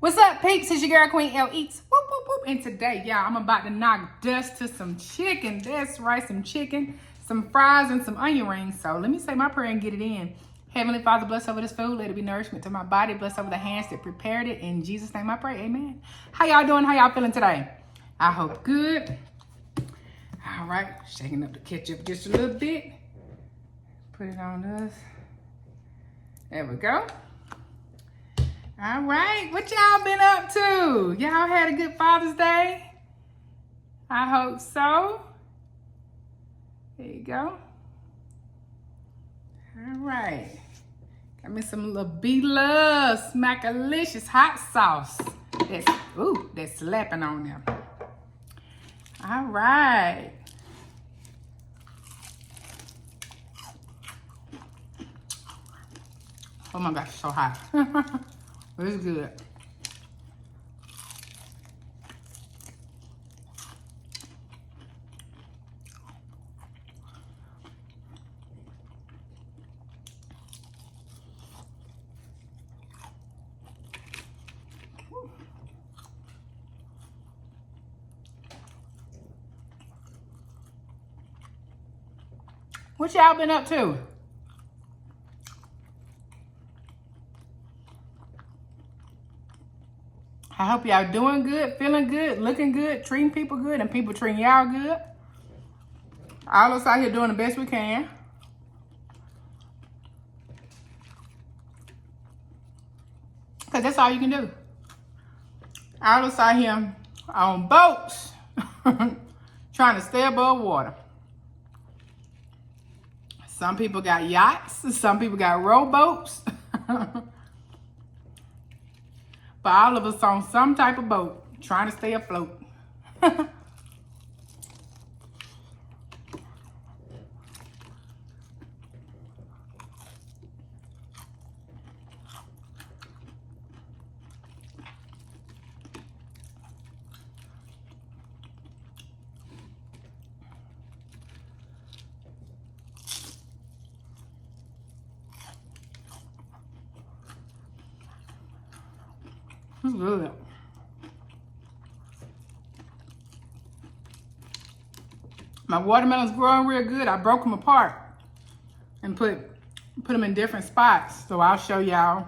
What's up, peeps? It's your girl, Queen L Eats. Whoop, whoop, whoop. And today, y'all, I'm about to knock dust to some chicken. That's right, some chicken, some fries, and some onion rings. So let me say my prayer and get it in. Heavenly Father, bless over this food. Let it be nourishment to my body. Bless over the hands that prepared it. In Jesus' name I pray, amen. How y'all doing? How y'all feeling today? I hope good. All right, shaking up the ketchup just a little bit. Put it on us. There we go. All right, what y'all been up to? Y'all had a good Father's Day? I hope so. There you go. All right. Got me some little B-Love Smackalicious hot sauce. That's slapping on them. All right. Oh my gosh, so hot. It's good. What y'all been up to? I hope y'all doing good, feeling good, looking good, treating people good, and people treating y'all good. All of us out here doing the best we can. Because that's all you can do. All of us out here on boats trying to stay above water. Some people got yachts, some people got rowboats. But all of us on some type of boat trying to stay afloat. It's good. My watermelon's growing real good. I broke them apart and put them in different spots. So I'll show y'all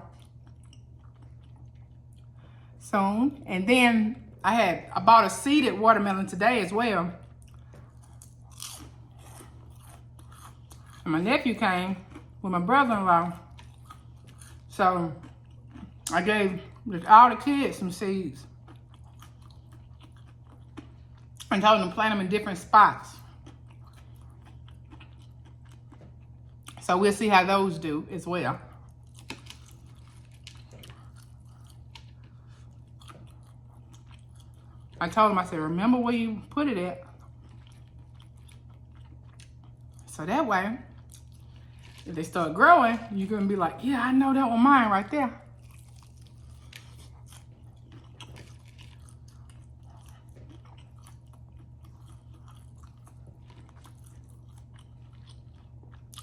soon. And then I bought a seeded watermelon today as well. And my nephew came with my brother-in-law. So I gave all the kids some seeds and told them to plant them in different spots. So we'll see how those do as well. I told them, I said, remember where you put it at. So that way, if they start growing, you're going to be like, yeah, I know that one mine right there.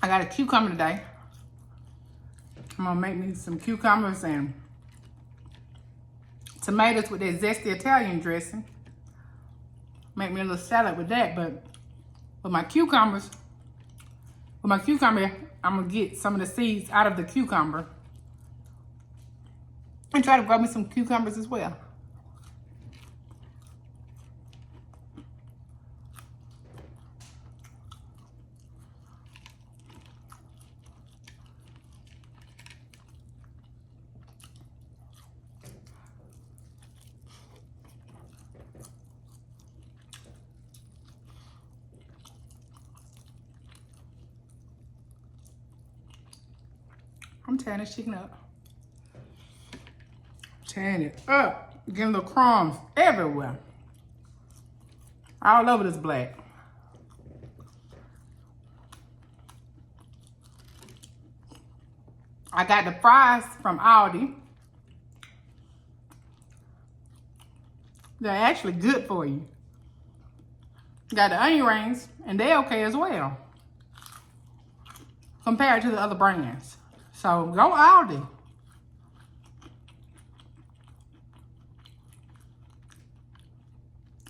I got a cucumber today. I'm gonna make me some cucumbers and tomatoes with that zesty Italian dressing. Make me a little salad with that, but with my cucumber, I'm gonna get some of the seeds out of the cucumber and try to grow me some cucumbers as well. I'm tearing this chicken up. Tearing it up. Getting little crumbs everywhere. All over this black. I got the fries from Aldi. They're actually good for you. Got the onion rings, and they're okay as well compared to the other brands. So go Aldi.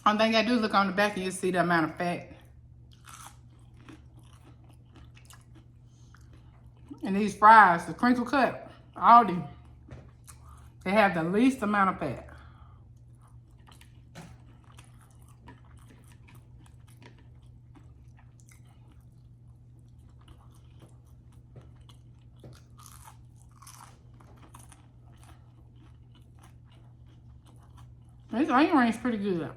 Only thing I do is look on the back and you'll see the amount of fat. And these fries, the crinkle cut, Aldi, they have the least amount of fat. This onion ring is pretty good.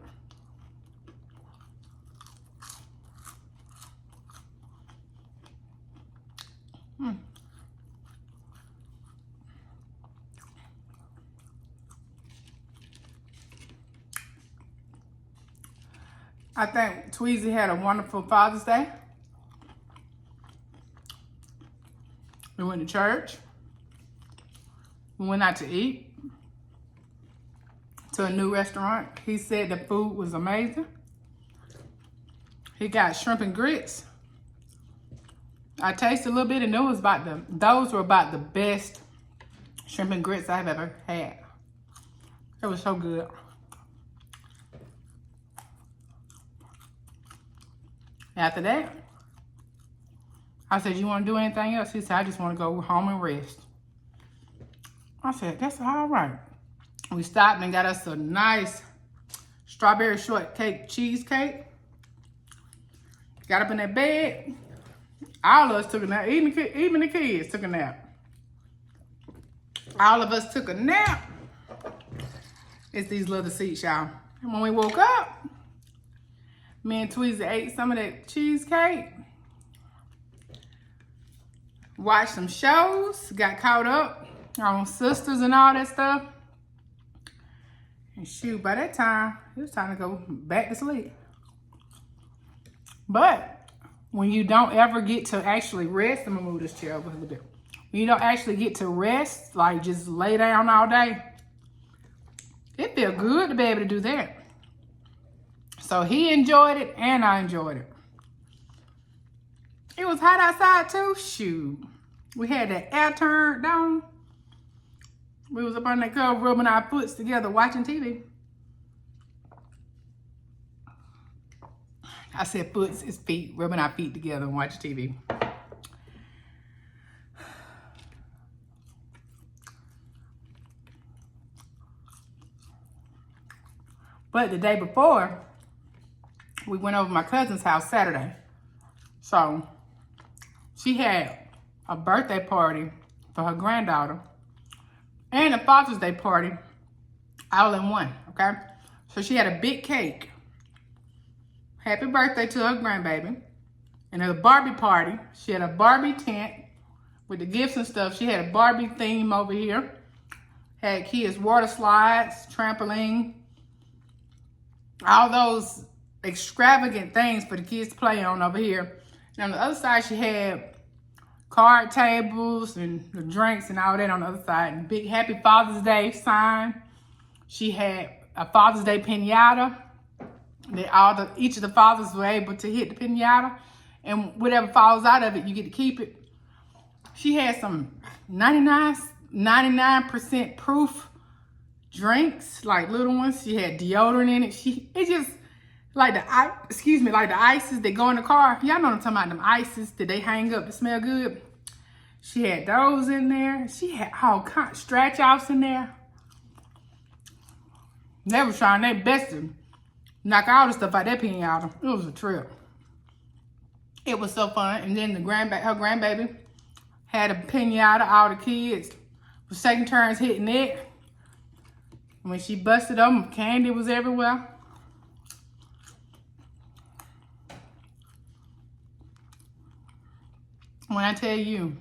I think Tweezy had a wonderful Father's Day. We went to church. We went out to eat to a new restaurant. He said the food was amazing. He got shrimp and grits. I tasted a little bit and it was those were about the best shrimp and grits I've ever had. It was so good. After that, I said, you want to do anything else? He said, I just want to go home and rest. I said, that's all right. We stopped and got us a nice strawberry shortcake cheesecake. Got up in that bed. All of us took a nap. Even the kids took a nap. All of us took a nap. It's these little seats, y'all. And when we woke up, me and Tweezy ate some of that cheesecake. Watched some shows. Got caught up on Sisters and all that stuff. And shoot, by that time, it was time to go back to sleep. But when you don't ever get to actually rest, I'm gonna move this chair over a little bit. When you don't actually get to rest, like just lay down all day, it feels good to be able to do that. So he enjoyed it and I enjoyed it. It was hot outside too. Shoot. We had that air turned down. We was up on that curb rubbing our foots together watching TV. I said foots is feet, rubbing our feet together and watching TV. But the day before, we went over to my cousin's house Saturday. So she had a birthday party for her granddaughter and a Father's Day party all in one, okay? So she had a big cake. Happy birthday to her grandbaby. And at a Barbie party, she had a Barbie tent with the gifts and stuff. She had a Barbie theme over here. Had kids water slides, trampoline, all those extravagant things for the kids to play on over here. And on the other side, she had card tables and the drinks and all that on the other side. And big Happy Father's Day sign. She had a Father's Day piñata. Each of the fathers were able to hit the piñata. And whatever falls out of it, you get to keep it. She had some 99% proof drinks, like little ones. She had deodorant in it. It just, like the ices that go in the car. Y'all know what I'm talking about, them ices that they hang up to smell good. She had those in there. She had all kinds of stretch outs in there. They were trying their best to knock all the stuff out that piñata. It was a trip. It was so fun. And then her grandbaby had a piñata. All the kids was taking turns hitting it. When she busted them, candy was everywhere. When I tell you,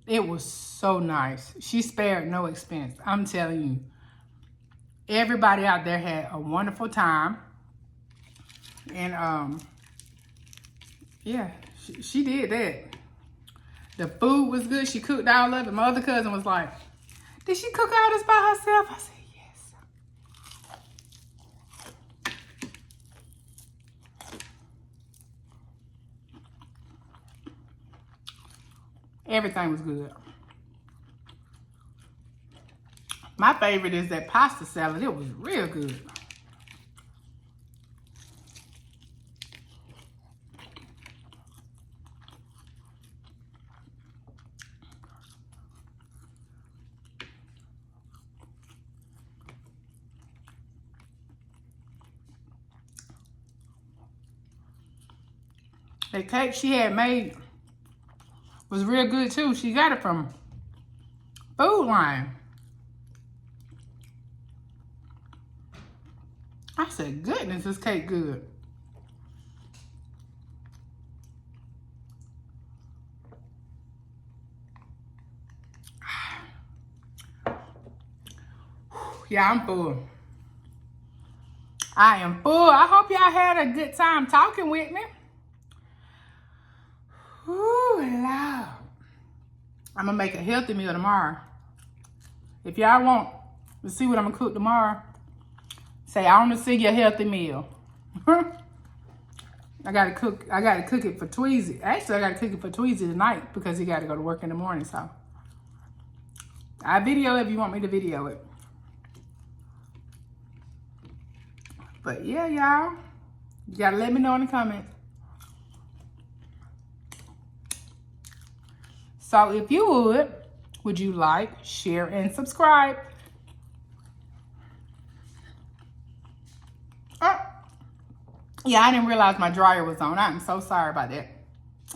it was so nice. She spared no expense. I'm telling you. Everybody out there had a wonderful time. And, yeah, she did that. The food was good. She cooked all of it. My other cousin was like, did she cook all this by herself? I said, yes. Everything was good. My favorite is that pasta salad. It was real good. The cake she had made was real good too. She got it from Food Line. I said, goodness, this cake good. Yeah, I'm full. I am full. I hope y'all had a good time talking with me. Ooh, Lord. I'm going to make a healthy meal tomorrow. If y'all want to see what I'm going to cook tomorrow, say, I want to see your healthy meal. I gotta cook it for Tweezy. Actually, I gotta cook it for Tweezy tonight because he gotta go to work in the morning, so. I video if you want me to video it. But yeah, y'all. You gotta let me know in the comments. So if you would you like, share, and subscribe? Yeah, I didn't realize my dryer was on. I'm so sorry about that.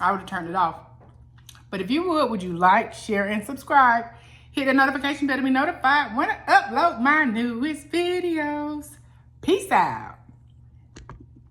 I would have turned it off. But if you would you like, share, and subscribe? Hit the notification bell to be notified when I upload my newest videos. Peace out.